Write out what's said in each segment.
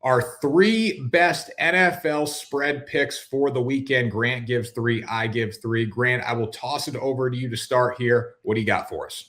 Our three best NFL spread picks for the weekend. Grant gives three. I give three. Grant, I will toss it over to you to start here. What do you got for us?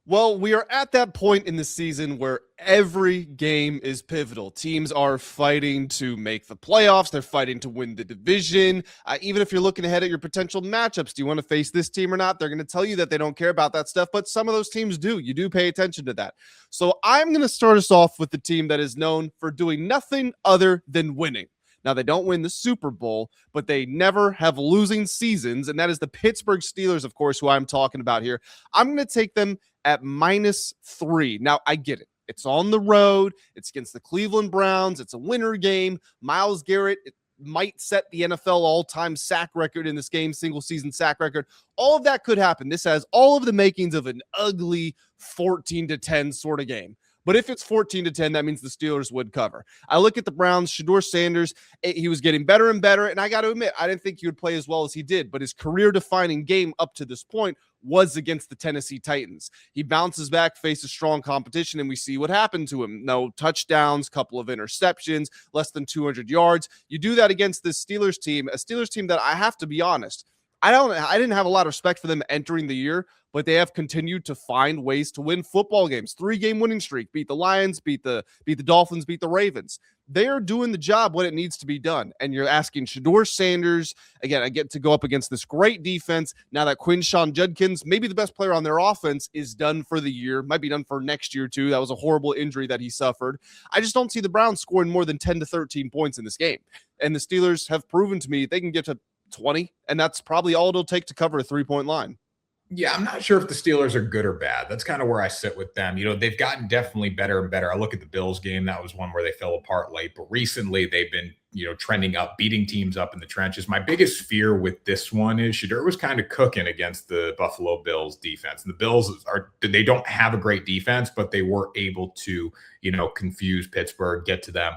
Well, we are at that point in the season where every game is pivotal. Teams are fighting to make the playoffs. They're fighting to win the division. Even if you're looking ahead at your potential matchups, do you want to face this team or not? They're going to tell you that they don't care about that stuff, but some of those teams do. You do pay attention to that. So I'm going to start us off with the team that is known for doing nothing other than winning. Now, they don't win the Super Bowl, but they never have losing seasons, and that is the Pittsburgh Steelers, of course, who I'm talking about here. I'm going to take them at -3. Now, I get it. It's on the road. It's against the Cleveland Browns. It's a winter game. Myles Garrett might set the NFL all-time sack record in this game, single-season sack record. All of that could happen. This has all of the makings of an ugly 14-10 sort of game. But if it's 14-10, that means the Steelers would cover. I look at the Browns, Shedeur Sanders, he was getting better and better, and I got to admit, I didn't think he would play as well as he did, but his career-defining game up to this point was against the Tennessee Titans. He bounces back, faces strong competition, and we see what happened to him. No touchdowns, couple of interceptions, less than 200 yards. You do that against this Steelers team, a Steelers team that I have to be honest, I didn't have a lot of respect for them entering the year, but they have continued to find ways to win football games. 3-game winning streak, beat the Lions, beat the Dolphins, beat the Ravens. They are doing the job when it needs to be done. And you're asking Shedeur Sanders, again, I get to go up against this great defense. Now that Quinshawn Judkins, maybe the best player on their offense, is done for the year, might be done for next year too. That was a horrible injury that he suffered. I just don't see the Browns scoring more than 10 to 13 points in this game. And the Steelers have proven to me they can get to 20, and that's probably all it'll take to cover a 3-point line. Yeah, I'm not sure if the Steelers are good or bad. That's kind of where I sit with them. They've gotten definitely better and better. I look at the Bills game. That was one where they fell apart late, but recently they've been, trending up, beating teams up in the trenches. My biggest fear with this one is Shedeur was kind of cooking against the Buffalo Bills defense. And the Bills they don't have a great defense, but they were able to, confuse Pittsburgh, get to them.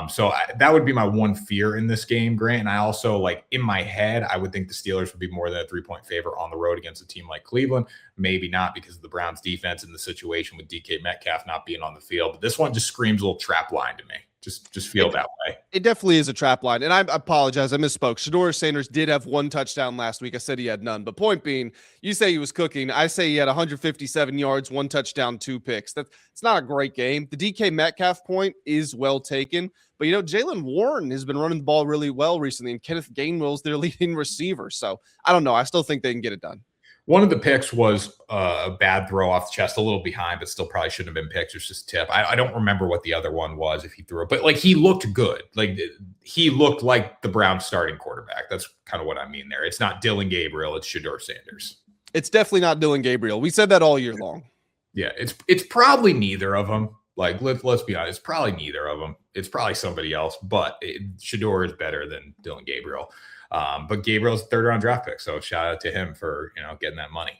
So that would be my one fear in this game, Grant. And I also, in my head, I would think the Steelers would be more than a 3-point favorite on the road against a team like Cleveland. Maybe not because of the Browns defense and the situation with DK Metcalf not being on the field. But this one just screams a little trap line to me. Just feel that way. It definitely is a trap line. And I apologize. I misspoke. Shedeur Sanders did have one touchdown last week. I said he had none. But point being, you say he was cooking. I say he had 157 yards, 1 touchdown, 2 picks. It's not a great game. The DK Metcalf point is well taken. But, Jaylen Warren has been running the ball really well recently, and Kenneth Gainwell's their leading receiver. So I don't know. I still think they can get it done. One of the picks was a bad throw off the chest, a little behind, but still probably shouldn't have been picked. It's just a tip. I don't remember what the other one was if he threw it, but he looked good. He looked like the Browns starting quarterback. That's kind of what I mean there. It's not Dillon Gabriel. It's Shedeur Sanders. It's definitely not Dillon Gabriel. We said that all year long. Yeah, it's probably neither of them. Let's be honest. It's probably neither of them. It's probably somebody else, but Shedeur is better than Dillon Gabriel. But Gabriel's a 3rd-round draft pick, so shout out to him for getting that money.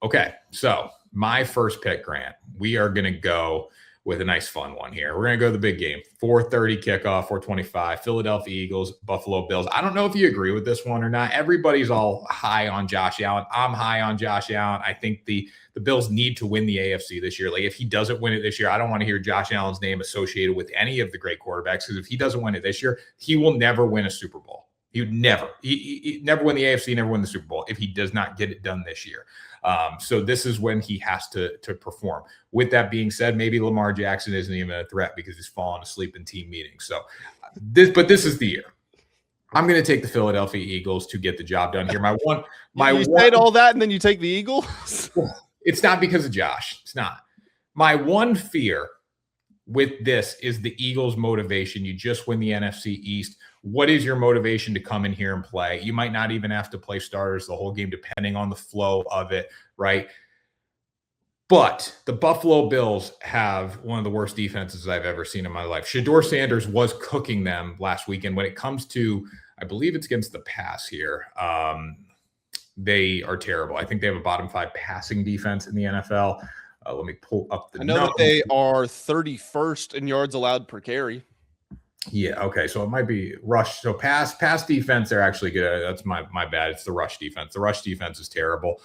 Okay, so my first pick, Grant, we are going to go with a nice fun one here. We're going to go to the big game, 4:30 kickoff, 4:25, Philadelphia Eagles, Buffalo Bills. I don't know if you agree with this one or not. Everybody's all high on Josh Allen. I'm high on Josh Allen. I think the Bills need to win the AFC this year. If he doesn't win it this year, I don't want to hear Josh Allen's name associated with any of the great quarterbacks, because if he doesn't win it this year, he will never win a Super Bowl. He would never. He never win the AFC, never win the Super Bowl if he does not get it done this year. So this is when he has to perform. With that being said, maybe Lamar Jackson isn't even a threat because he's fallen asleep in team meetings. So this is the year. I'm going to take the Philadelphia Eagles to get the job done here. You said all that and then you take the Eagles? It's not because of Josh. It's not. My one fear with this is the Eagles' motivation. You just win the NFC East. What is your motivation to come in here and play? You might not even have to play starters the whole game, depending on the flow of it, right? But the Buffalo Bills have one of the worst defenses I've ever seen in my life. Shedeur Sanders was cooking them last weekend. When it comes to, I believe it's against the pass here, they are terrible. I think they have a bottom 5 passing defense in the NFL. Let me pull up the I know that they are 31st in yards allowed per carry. Yeah. Okay. So it might be rush. So pass defense, they're actually good. That's my bad. It's the rush defense. The rush defense is terrible.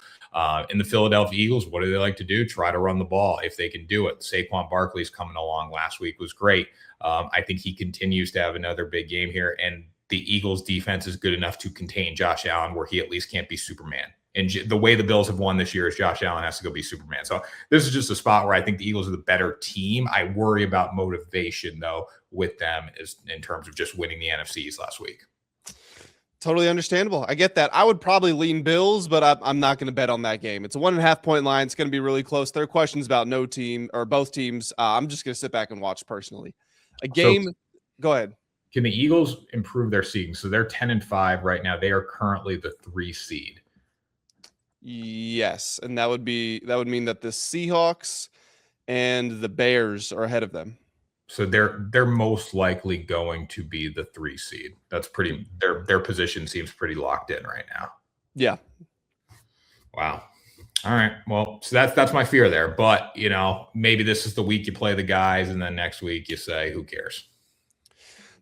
In the Philadelphia Eagles, what do they like to do? Try to run the ball if they can do it. Saquon Barkley's coming along. Last week was great. I think he continues to have another big game here, and the Eagles defense is good enough to contain Josh Allen, where he at least can't be Superman. And the way the Bills have won this year is Josh Allen has to go be Superman. So this is just a spot where I think the Eagles are the better team. I worry about motivation, though, with them is in terms of just winning the NFCs last week. Totally understandable. I get that. I would probably lean Bills, but I'm not going to bet on that game. It's a 1.5 point line. It's going to be really close. There are questions about no team or both teams. I'm just going to sit back and watch personally. A game. So, go ahead. Can the Eagles improve their seeding? So they're 10-5 right now. They are currently the 3 seed. Yes, and that would mean that the Seahawks and the Bears are ahead of them. So they're most likely going to be the 3 seed. That's pretty. Their position seems pretty locked in right now. Yeah. Wow. All right. Well, so that's my fear there. But maybe this is the week you play the guys, and then next week you say, who cares?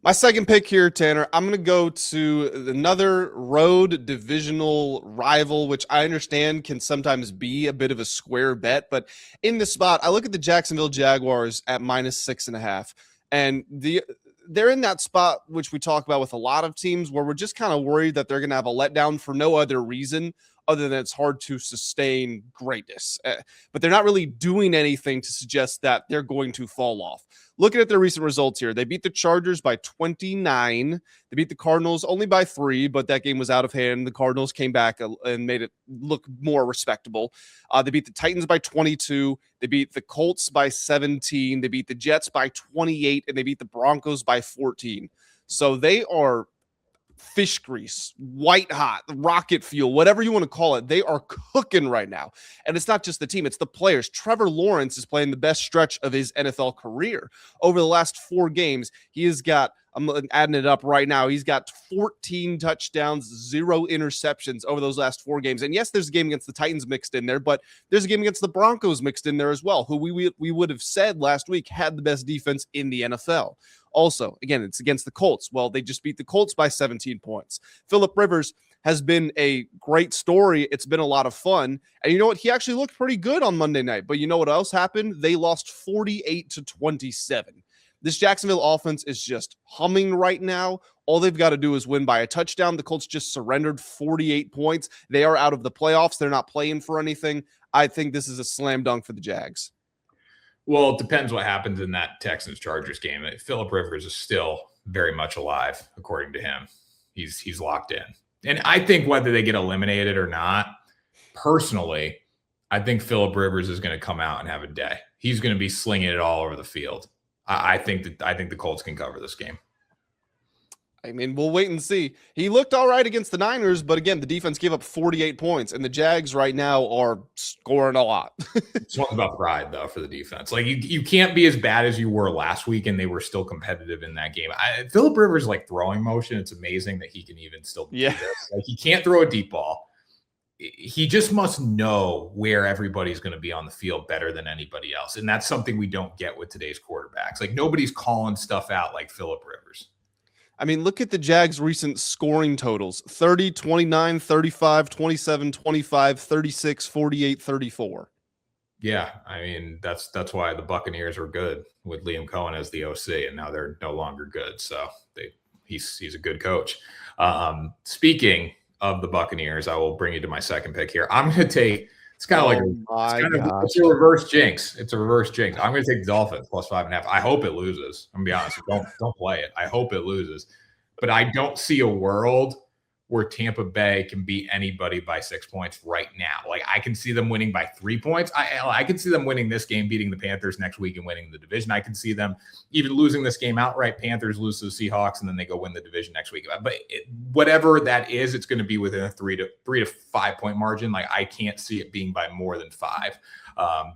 My second pick here, Tanner, I'm going to go to another road divisional rival, which I understand can sometimes be a bit of a square bet. But in this spot, I look at the Jacksonville Jaguars at -6.5. And they're in that spot, which we talk about with a lot of teams, where we're just kind of worried that they're going to have a letdown for no other reason other than it's hard to sustain greatness. But they're not really doing anything to suggest that they're going to fall off. Looking at their recent results here, they beat the Chargers by 29. They beat the Cardinals only by 3, but that game was out of hand. The Cardinals came back and made it look more respectable. They beat the Titans by 22. They beat the Colts by 17. They beat the Jets by 28, and they beat the Broncos by 14. So they are fish grease, white hot, rocket fuel, whatever you want to call it. They are cooking right now. And it's not just the team, it's the players. Trevor Lawrence is playing the best stretch of his NFL career. Over the last 4 games, he has got, I'm adding it up right now, he's got 14 touchdowns, 0 interceptions over those last 4 games. And yes, there's a game against the Titans mixed in there, but there's a game against the Broncos mixed in there as well, who we would have said last week had the best defense in the NFL. Also, again, it's against the Colts. Well, they just beat the Colts by 17 points. Phillip Rivers has been a great story. It's been a lot of fun. And you know what? He actually looked pretty good on Monday night. But you know what else happened? They lost 48-27. This Jacksonville offense is just humming right now. All they've got to do is win by a touchdown. The Colts just surrendered 48 points. They are out of the playoffs. They're not playing for anything. I think this is a slam dunk for the Jags. Well, it depends what happens in that Texans-Chargers game. Phillip Rivers is still very much alive, according to him. He's locked in. And I think whether they get eliminated or not, personally, I think Phillip Rivers is going to come out and have a day. He's going to be slinging it all over the field. I think the Colts can cover this game. I mean, we'll wait and see. He looked all right against the Niners, but again, the defense gave up 48 points, and the Jags right now are scoring a lot. It's one about pride, though, for the defense. Like, you can't be as bad as you were last week, and they were still competitive in that game. Phillip Rivers, like, throwing motion, it's amazing that he can even still do this. Like, he can't throw a deep ball. He just must know where everybody's going to be on the field better than anybody else, and that's something we don't get with today's quarterbacks. Like, nobody's calling stuff out like Phillip Rivers. I mean, look at the Jags' recent scoring totals: 30, 29, 35, 27, 25, 36, 48, 34. Yeah, I mean, that's why the Buccaneers were good with Liam Cohen as the OC, and now they're no longer good. So he's a good coach. Speaking of the Buccaneers, I will bring you to my second pick here. I'm going to take – it's kind of it's a reverse jinx. It's a reverse jinx. I'm going to take the Dolphins plus 5.5. I hope it loses. I'm going to be honest. Don't play it. I hope it loses. But I don't see a world where Tampa Bay can beat anybody by 6 points right now. Like, I can see them winning by 3 points. I can see them winning this game, beating the Panthers next week and winning the division. I can see them even losing this game outright. Panthers lose to the Seahawks, and then they go win the division next week. But whatever that is, it's going to be within a 3 to 5 point margin. Like, I can't see it being by more than 5,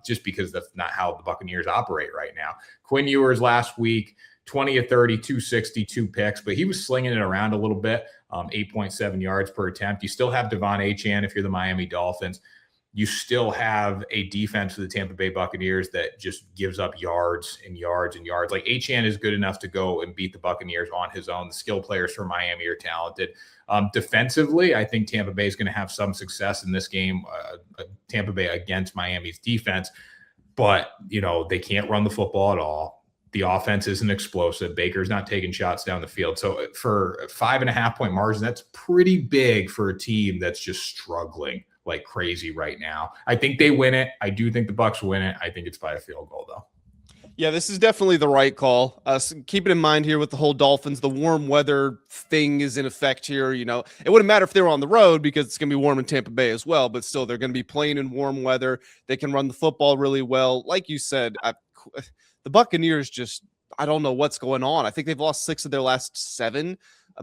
just because that's not how the Buccaneers operate right now. Quinn Ewers last week, 20 of 30, 260, 2 picks, but he was slinging it around a little bit, 8.7 yards per attempt. You still have Devon Achane if you're the Miami Dolphins. you still have a defense for the Tampa Bay Buccaneers that just gives up yards and yards and yards. Like Achane is good enough to go and beat the Buccaneers on his own. The skill players for Miami are talented. Defensively, I think Tampa Bay is going to have some success in this game. Tampa Bay against Miami's defense, but they can't run the football at all. The offense isn't explosive. Baker's not taking shots down the field. So for a 5.5-point margin, that's pretty big for a team that's just struggling like crazy right now. I think they win it. I do think the Bucs win it. I think it's by a field goal, though. Yeah, this is definitely the right call. Keep it in mind here with the whole Dolphins, the warm weather thing is in effect here. It wouldn't matter if they were on the road because it's going to be warm in Tampa Bay as well, but still they're going to be playing in warm weather. They can run the football really well. Like you said, the Buccaneers I don't know what's going on. I think they've lost 6 of their last 7.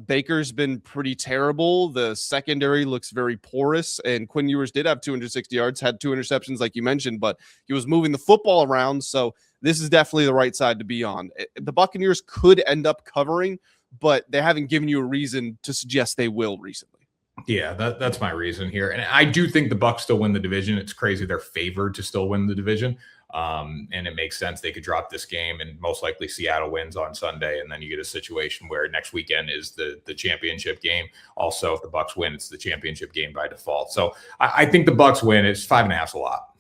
Baker's been pretty terrible. The secondary looks very porous, and Quinn Ewers did have 260 yards, had 2 interceptions like you mentioned, but he was moving the football around, so this is definitely the right side to be on. The Buccaneers could end up covering, but they haven't given you a reason to suggest they will recently. Yeah, that's my reason here. And I do think the Bucs still win the division. It's crazy they're favored to still win the division. And it makes sense they could drop this game, and most likely Seattle wins on Sunday. And then you get a situation where next weekend is the championship game. Also, if the Bucs win, it's the championship game by default. So I think the Bucs win. It's 5.5 is a lot.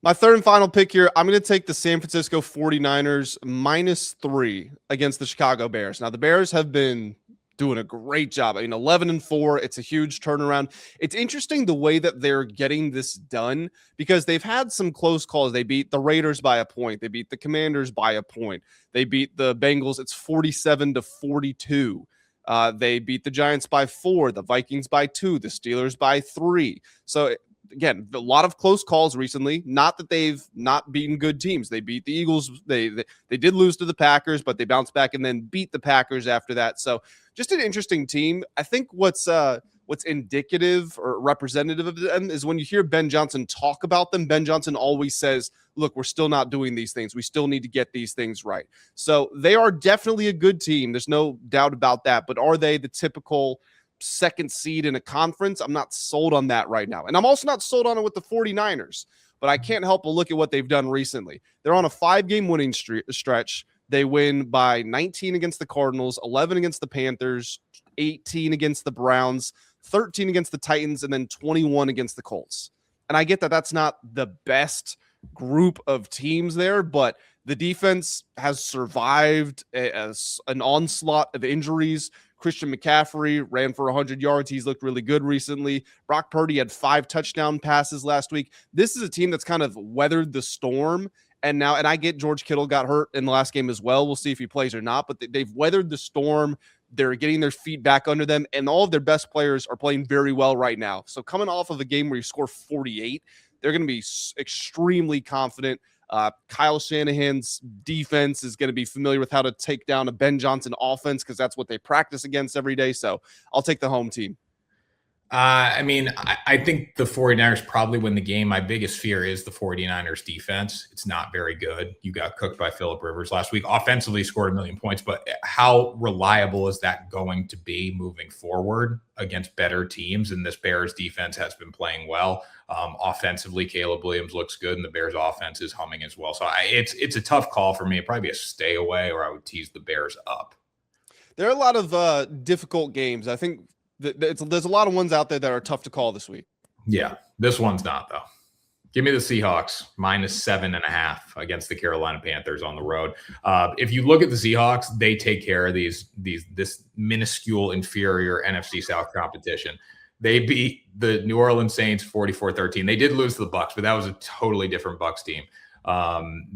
My third and final pick here, I'm going to take the San Francisco 49ers -3 against the Chicago Bears. Now, the Bears have been doing a great job. 11-4. It's a huge turnaround. It's interesting the way that they're getting this done because they've had some close calls. They beat the Raiders by a point. They beat the Commanders by a point. They beat the Bengals. It's 47-42. They beat the Giants by 4, the Vikings by 2, the Steelers by 3. So again, a lot of close calls recently. Not that they've not beaten good teams. They beat the Eagles. They did lose to the Packers, but they bounced back and then beat the Packers after that. So just an interesting team. I think what's indicative or representative of them is when you hear Ben Johnson talk about them, Ben Johnson always says, look, we're still not doing these things. We still need to get these things right. So they are definitely a good team. There's no doubt about that. But are they the typical second seed in a conference? I'm not sold on that right now. And I'm also not sold on it with the 49ers. But I can't help but look at what they've done recently. They're on a 5-game winning stretch. They win by 19 against the Cardinals, 11 against the Panthers, 18 against the Browns, 13 against the Titans, and then 21 against the Colts. And I get that that's not the best group of teams there, but the defense has survived as an onslaught of injuries. Christian McCaffrey ran for 100 yards. He's looked really good recently. Brock Purdy had 5 touchdown passes last week. This is a team that's kind of weathered the storm. And I get George Kittle got hurt in the last game as well. We'll see if he plays or not, but they've weathered the storm. They're getting their feet back under them, and all of their best players are playing very well right now. So coming off of a game where you score 48, they're going to be extremely confident. Kyle Shanahan's defense is going to be familiar with how to take down a Ben Johnson offense because that's what they practice against every day. So I'll take the home team. I think the 49ers probably win the game. My biggest fear is the 49ers defense. It's not very good. You got cooked by Phillip Rivers last week. Offensively scored 1 million points, but how reliable is that going to be moving forward against better teams? And this Bears defense has been playing well. Offensively, Caleb Williams looks good, and the Bears offense is humming as well. So it's a tough call for me. It'd probably be a stay away, or I would tease the Bears up. There are a lot of difficult games. I think there's a lot of ones out there that are tough to call this week. Yeah, this one's not, though. Give me the Seahawks -7.5 against the Carolina Panthers on the road. If you look at the Seahawks, they take care of this minuscule, inferior NFC South competition. They beat the New Orleans Saints 44-13. They did lose to the Bucs, but that was a totally different Bucs team.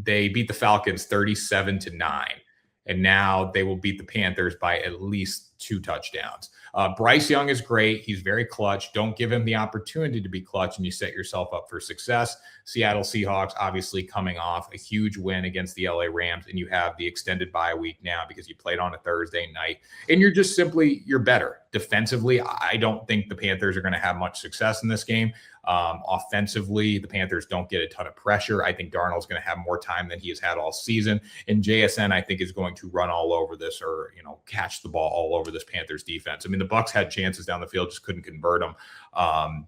They beat the Falcons 37-9. And now they will beat the Panthers by at least 2 touchdowns. Bryce Young is great. He's very clutch. Don't give him the opportunity to be clutch, and you set yourself up for success. Seattle Seahawks obviously coming off a huge win against the LA Rams, and you have the extended bye week now because you played on a Thursday night, and you're better. Defensively, I don't think the Panthers are going to have much success in this game. Offensively, the Panthers don't get a ton of pressure. I think Darnold's going to have more time than he has had all season. And JSN, I think, is going to run all over this or, catch the ball all over over this Panthers defense. I mean, the Bucs had chances down the field, just couldn't convert them.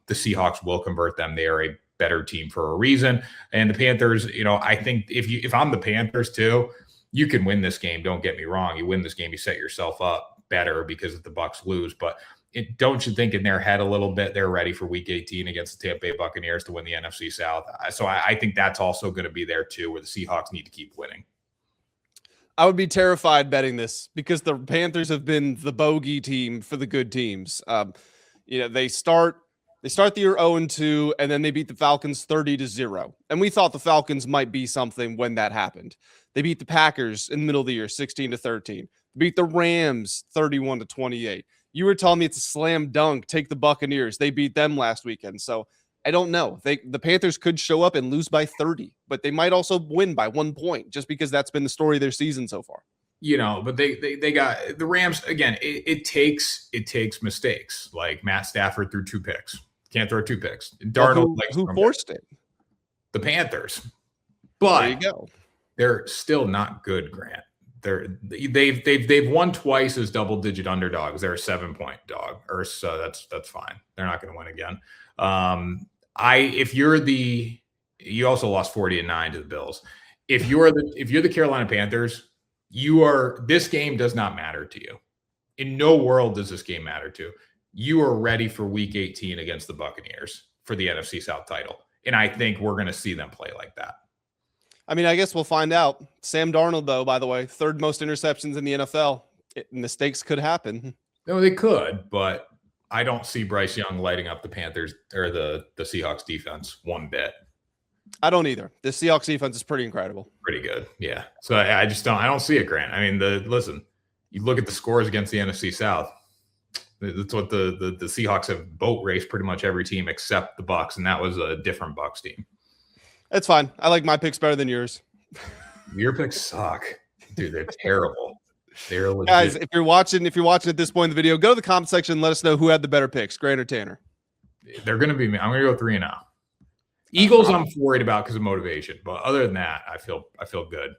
The Seahawks will convert them. They are a better team for a reason. And the Panthers, I think if I'm the Panthers too, you can win this game. Don't get me wrong. You win this game, you set yourself up better because if the Bucs lose. But don't you think in their head a little bit, they're ready for Week 18 against the Tampa Bay Buccaneers to win the NFC South? So I think that's also going to be there too, where the Seahawks need to keep winning. I would be terrified betting this because the Panthers have been the bogey team for the good teams. They start the year 0-2, and then they beat the Falcons 30-0. And we thought the Falcons might be something when that happened. They beat the Packers in the middle of the year 16-13. They beat the Rams 31-28. You were telling me it's a slam dunk. Take the Buccaneers. They beat them last weekend. So I don't know. The Panthers could show up and lose by 30, but they might also win by 1 point just because that's been the story of their season so far. But they got the Rams again. It takes mistakes. Like Matt Stafford threw 2 picks. Can't throw 2 picks. Darnold, who forced it? The Panthers. But there you go. They're still not good, Grant. They've won twice as double-digit underdogs. They're a 7-point dog, so that's fine. They're not going to win again. You also lost 40-9 to the Bills. If you're the Carolina Panthers, this game does not matter to you. In no world does this game matter to you. You are ready for Week 18 against the Buccaneers for the NFC South title, and I think we're going to see them play like that. I mean, I guess we'll find out. Sam Darnold, though, by the way, 3rd most interceptions in the NFL. Mistakes could happen. No, they could, but I don't see Bryce Young lighting up the Panthers or the Seahawks defense one bit. I don't either. The Seahawks defense is pretty incredible. Pretty good, yeah. So I don't see it, Grant. I mean, listen, you look at the scores against the NFC South. That's what the Seahawks have boat raced pretty much every team except the Bucs, and that was a different Bucs team. It's fine. I like my picks better than yours. Your picks suck, dude. They're terrible. They're legit. Guys, if you're watching at this point in the video, go to the comment section and let us know who had the better picks, Grant or Tanner. They're going to be me. I'm going to go 3-0. Eagles, I'm worried about because of motivation, but other than that, I feel good.